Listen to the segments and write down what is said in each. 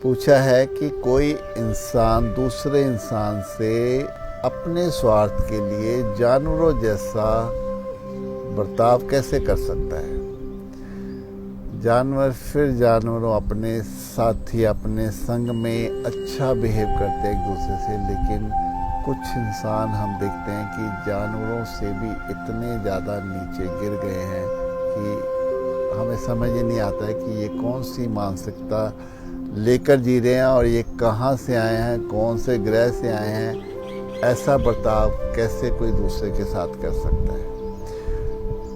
पूछा है कि कोई इंसान दूसरे इंसान से अपने स्वार्थ के लिए जानवरों जैसा बर्ताव कैसे कर सकता है। जानवरों अपने साथी अपने संग में अच्छा बिहेव करते हैं एक दूसरे से, लेकिन कुछ इंसान हम देखते हैं कि जानवरों से भी इतने ज़्यादा नीचे गिर गए हैं कि हमें समझ ही नहीं आता है कि ये कौन सी मानसिकता लेकर जी रहे हैं और ये कहाँ से आए हैं, कौन से ग्रह से आए हैं। ऐसा बर्ताव कैसे कोई दूसरे के साथ कर सकता है।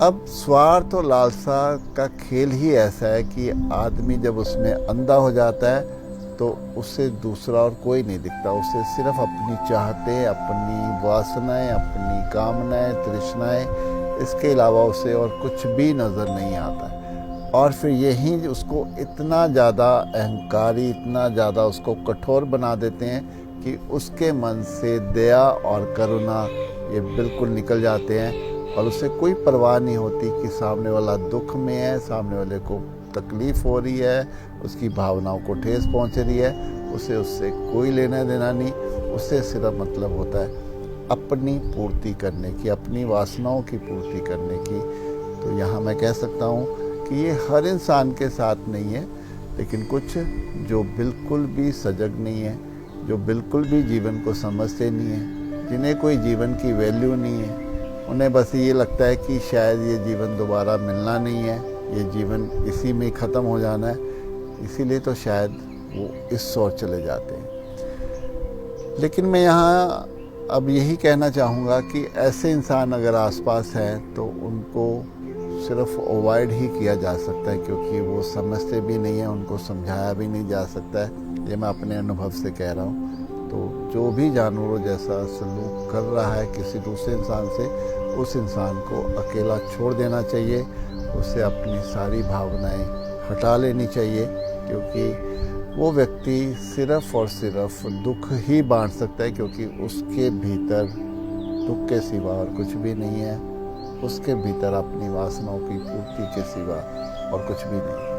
अब स्वार्थ और लालसा का खेल ही ऐसा है कि आदमी जब उसमें अंधा हो जाता है तो उससे दूसरा और कोई नहीं दिखता। उसे सिर्फ अपनी चाहतें, अपनी वासनाएं, अपनी कामनाएं, तृष्णाएं, इसके अलावा उसे और कुछ भी नज़र नहीं आता। और फिर यही उसको इतना ज़्यादा अहंकारी, इतना ज़्यादा उसको कठोर बना देते हैं कि उसके मन से दया और करुणा ये बिल्कुल निकल जाते हैं और उसे कोई परवाह नहीं होती कि सामने वाला दुख में है, सामने वाले को तकलीफ़ हो रही है, उसकी भावनाओं को ठेस पहुंच रही है। उसे उससे कोई लेना देना नहीं। उससे सिर्फ मतलब होता है अपनी पूर्ति करने की, अपनी वासनाओं की पूर्ति करने की। तो यहाँ मैं कह सकता हूँ कि ये हर इंसान के साथ नहीं है, लेकिन कुछ जो बिल्कुल भी सजग नहीं है, जो बिल्कुल भी जीवन को समझते नहीं है, जिन्हें कोई जीवन की वैल्यू नहीं है, उन्हें बस ये लगता है कि शायद ये जीवन दोबारा मिलना नहीं है, ये जीवन इसी में ख़त्म हो जाना है, इसीलिए तो शायद वो इस ओर चले जाते हैं। लेकिन मैं यहाँ अब यही कहना चाहूँगा कि ऐसे इंसान अगर आसपास हैं तो उनको सिर्फ अवॉइड ही किया जा सकता है, क्योंकि वो समझते भी नहीं है, उनको समझाया भी नहीं जा सकता है। ये मैं अपने अनुभव से कह रहा हूँ। तो जो भी जानवरों जैसा सलूक कर रहा है किसी दूसरे इंसान से, उस इंसान को अकेला छोड़ देना चाहिए। उसे अपनी सारी भावनाएं हटा लेनी चाहिए, क्योंकि वो व्यक्ति सिर्फ और सिर्फ दुख ही बांट सकता है, क्योंकि उसके भीतर दुख के सिवा और कुछ भी नहीं है। उसके भीतर अपनी वासनाओं की पूर्ति के सिवा और कुछ भी नहीं है।